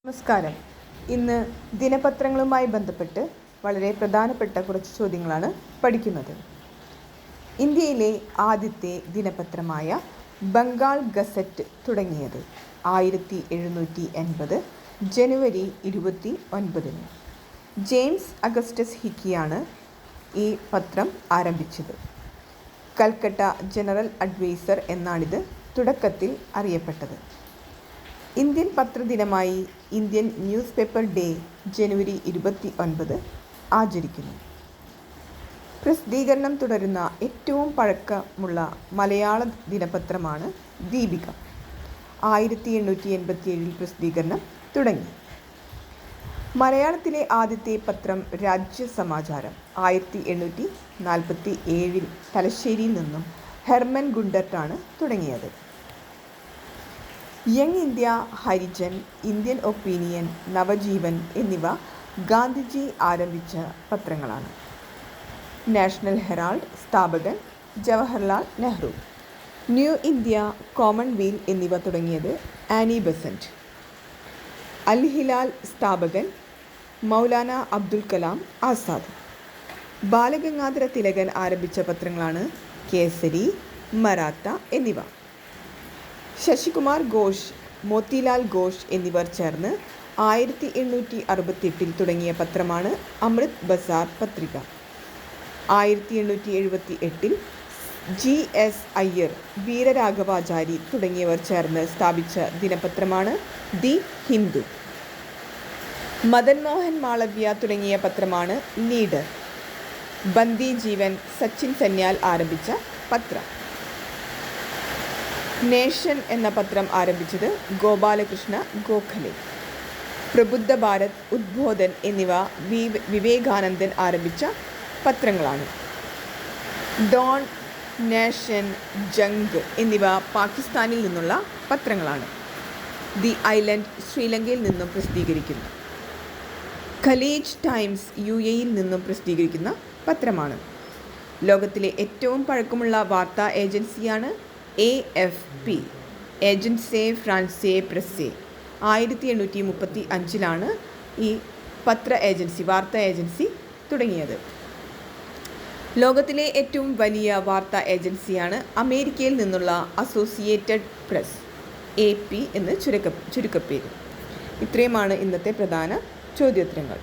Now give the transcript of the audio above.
നമസ്കാരം. ഇന്ന് ദിനപത്രങ്ങളുമായി ബന്ധപ്പെട്ട് വളരെ പ്രധാനപ്പെട്ട കുറച്ച് ചോദ്യങ്ങളാണ് പഠിക്കുന്നത്. ഇന്ത്യയിലെ ആദ്യത്തെ ദിനപത്രമായ ബംഗാൾ ഗസറ്റ് തുടങ്ങിയത് 1780 ജനുവരി 29-ന്. ജെയിംസ് അഗസ്റ്റസ് ഹിക്കിയാണ് ഈ പത്രം ആരംഭിച്ചത്. കൽക്കട്ട ജനറൽ അഡ്വൈസർ എന്നാണിത് തുടക്കത്തിൽ അറിയപ്പെട്ടത്. ഇന്ത്യൻ പത്രദിനമായി ഇന്ത്യൻ ന്യൂസ് പേപ്പർ ഡേ ജനുവരി 29 ആചരിക്കുന്നു. പ്രസിദ്ധീകരണം തുടരുന്ന ഏറ്റവും പഴക്കമുള്ള മലയാള ദിനപത്രമാണ് ദീപിക. 1887 പ്രസിദ്ധീകരണം തുടങ്ങി. മലയാളത്തിലെ ആദ്യത്തെ പത്രം രാജ്യസമാചാരം 1847 തലശ്ശേരിയിൽ നിന്നും ഹെർമൻ ഗുണ്ടർട്ടാണ് തുടങ്ങിയത്. Young India, Harijan, Indian opinion, Navajeevan എന്നിവ ഗാന്ധിജി ആരംഭിച്ച പത്രങ്ങളാണ്. നാഷണൽ ഹെറാൾഡ് സ്ഥാപകൻ Jawaharlal Nehru. New India, commonweal എന്നിവ തുടങ്ങിയത് ആനി ബസന്റ്. അൽ ഹിലാൽ സ്ഥാപകൻ മൗലാന അബ്ദുൽ കലാം ആസാദ്. ബാലഗംഗാധര തിലകൻ ആരംഭിച്ച പത്രങ്ങളാണ് കേസരി, മറാത്ത എന്നിവ. ശശികുമാർ ഘോഷ്, മോത്തിലാൽ ഘോഷ് എന്നിവർ ചേർന്ന് 1868 തുടങ്ങിയ പത്രമാണ് അമൃത് ബസാർ പത്രിക. 1878 GS അയ്യർ, വീരരാഘവാചാരി തുടങ്ങിയവർ ചേർന്ന് സ്ഥാപിച്ച ദിനപത്രമാണ് ദി ഹിന്ദു. മദൻ മോഹൻ മാളവ്യ തുടങ്ങിയ പത്രമാണ് ലീഡർ. ബന്ദി ജീവൻ സച്ചിൻ സന്യാൽ ആരംഭിച്ച പത്രം. നേഷൻ എന്ന പത്രം ആരംഭിച്ചത് ഗോപാലകൃഷ്ണ ഗോഖലെ. പ്രബുദ്ധ ഭാരത്, ഉദ്ബോധൻ എന്നിവ വിവേകാനന്ദൻ ആരംഭിച്ച പത്രങ്ങളാണ്. ഡോൺ, നേഷൻ, ജംഗ് എന്നിവ പാകിസ്ഥാനിൽ നിന്നുള്ള പത്രങ്ങളാണ്. ദി ഐലൻഡ് ശ്രീലങ്കയിൽ നിന്നും പ്രസിദ്ധീകരിക്കുന്നു. ഖലീജ് ടൈംസ് UAEയിൽ നിന്നും പ്രസിദ്ധീകരിക്കുന്ന പത്രമാണ്. ലോകത്തിലെ ഏറ്റവും പഴക്കമുള്ള വാർത്താ ഏജൻസിയാണ് AFP, ഏജൻസേ ഫ്രാൻസേ പ്രസ്സേ. 1835 ഈ വാർത്താ ഏജൻസി തുടങ്ങിയത്. ലോകത്തിലെ ഏറ്റവും വലിയ വാർത്താ ഏജൻസിയാണ് അമേരിക്കയിൽ നിന്നുള്ള അസോസിയേറ്റഡ് പ്രസ്, AP എന്ന് ചുരുക്കപ്പേര്. ഇത്രയുമാണ് ഇന്നത്തെ പ്രധാന ചോദ്യോത്തരങ്ങൾ.